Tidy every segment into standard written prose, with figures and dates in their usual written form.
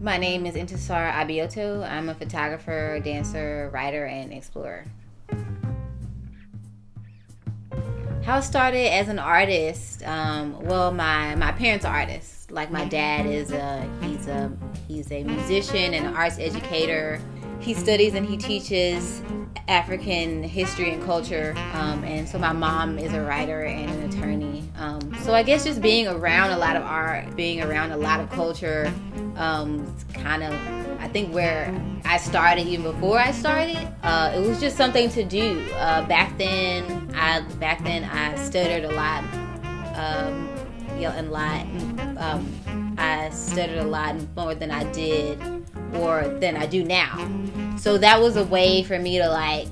My name is Intisar Abioto. I'm a photographer, dancer, writer, and explorer. How I started as an artist, my parents are artists. Like my dad is he's a musician and an arts educator. He studies and he teaches African history and culture, and so my mom is a writer and an attorney. So I guess just being around a lot of art, being around a lot of culture, kind of, I think where I started even before I started. It was just something to do. Back then I stuttered a lot, I stuttered a lot more than I did or than I do now. So that was a way for me to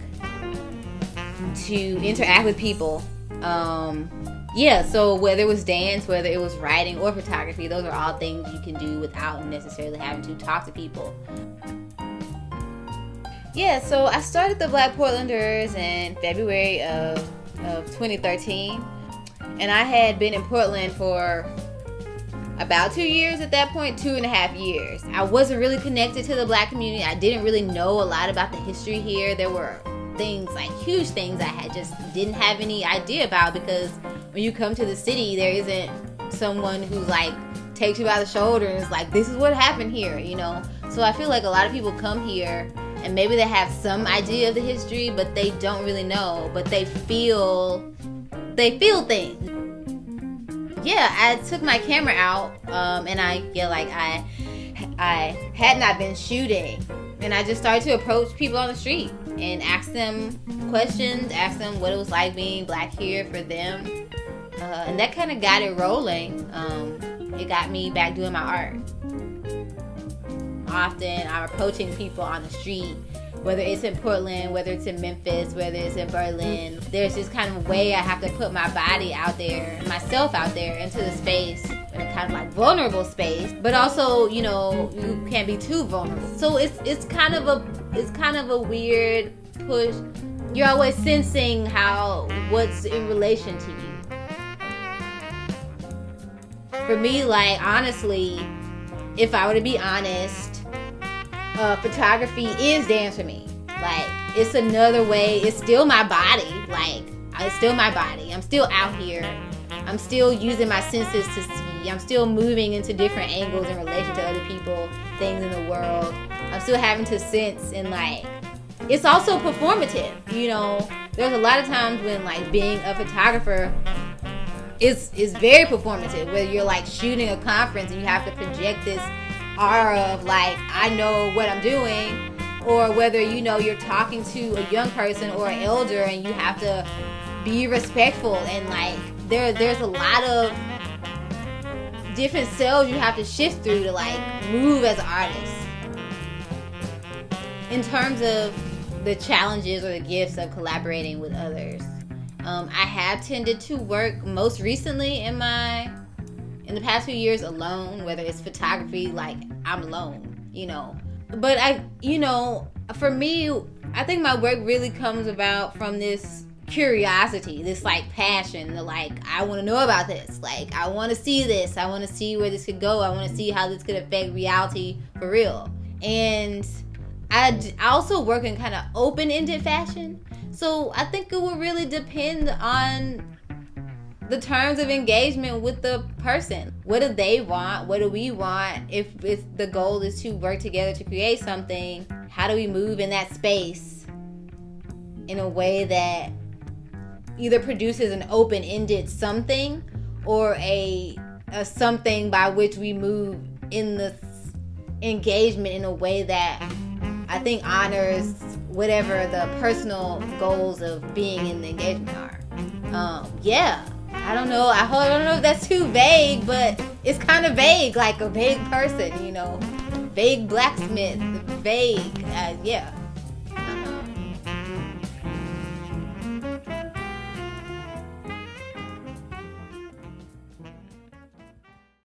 interact with people. So whether it was dance, whether it was writing or photography, those are all things you can do without necessarily having to talk to people. So I started the Black Portlanders in February of 2013. And I had been in Portland for about 2 years at that point, 2.5 years. I wasn't really connected to the Black community. I didn't really know a lot about the history here. There were things, like huge things I had just didn't have any idea about, because when you come to the city, there isn't someone who takes you by the shoulder and is like, this is what happened here, So I feel like a lot of people come here and maybe they have some idea of the history, but they don't really know, but they feel things. I took my camera out, and I had not been shooting, and I just started to approach people on the street and ask them questions, ask them what it was like being Black here for them, and that kind of got it rolling. It got me back doing my art. Often I'm approaching people on the street, whether it's in Portland, whether it's in Memphis, whether it's in Berlin. There's this kind of way I have to put my body out there, myself out there into the space, in a kind of vulnerable space, but also, you can't be too vulnerable. So it's kind of a weird push. You're always sensing what's in relation to you. For me, honestly, if I were to be honest, photography is dance for me. It's another way. It's still my body. It's still my body. I'm still out here. I'm still using my senses to see. I'm still moving into different angles in relation to other people, things in the world. I'm still having to sense, and it's also performative. There's a lot of times when being a photographer is very performative, where you're shooting a conference and you have to project this aura of I know what I'm doing, or whether you're talking to a young person or an elder and you have to be respectful, and there's a lot of different cells you have to shift through to move as an artist. In terms of the challenges or the gifts of collaborating with others, I have tended to work most recently in the past few years alone, whether it's photography, I'm alone, But for me, I think my work really comes about from this curiosity, this passion, I want to know about this, I want to see this, I want to see where this could go, I want to see how this could affect reality for real. And I also work in kind of open-ended fashion, so I think it will really depend on the terms of engagement with the person. What do they want? What do we want? If the goal is to work together to create something, how do we move in that space in a way that either produces an open-ended something, or a something by which we move in the engagement in a way that I think honors whatever the personal goals of being in the engagement are. I don't know. I don't know if that's too vague, but it's kind of vague, like a vague person, vague blacksmith, vague,